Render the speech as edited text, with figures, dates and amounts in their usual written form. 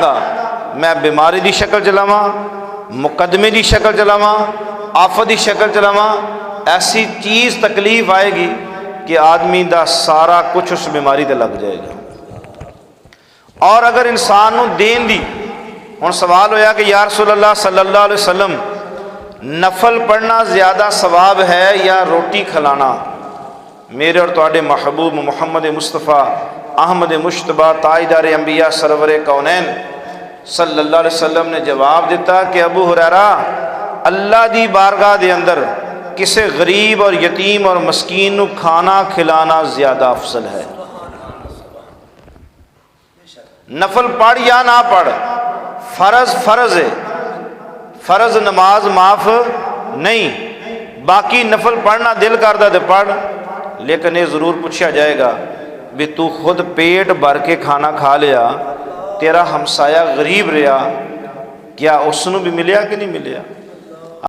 گا میں بیماری دی شکل چلاواں، مقدمے دی شکل چلاواں، آفت دی شکل چلاواں، ایسی چیز تکلیف آئے گی کہ آدمی دا سارا کچھ اس بیماری تے لگ جائے گا۔ اور اگر انسان نو دین دی، ہن سوال ہویا کہ یا رسول اللہ صلی اللہ علیہ وسلم نفل پڑھنا زیادہ ثواب ہے یا روٹی کھلانا؟ میرے اور تواڈے محبوب محمد مصطفیٰ احمد مشتبہ تاجدار انبیاء سرور کونین صلی اللہ علیہ وسلم نے جواب دیتا کہ ابو ہریرہ، اللہ دی بارگاہ دے اندر کسے غریب اور یتیم اور مسکین نو کھانا کھلانا زیادہ افضل ہے۔ نفل پڑھ یا نہ پڑھ، فرض ہے، فرض نماز معاف نہیں، باقی نفل پڑھنا دل کردہ تے پڑھ، لیکن یہ ضرور پوچھا جائے گا بھی تو خود پیٹ بھر کے کھانا کھا لیا، تیرا ہمسایہ غریب رہا، کیا اس نو بھی ملیا کہ نہیں ملیا؟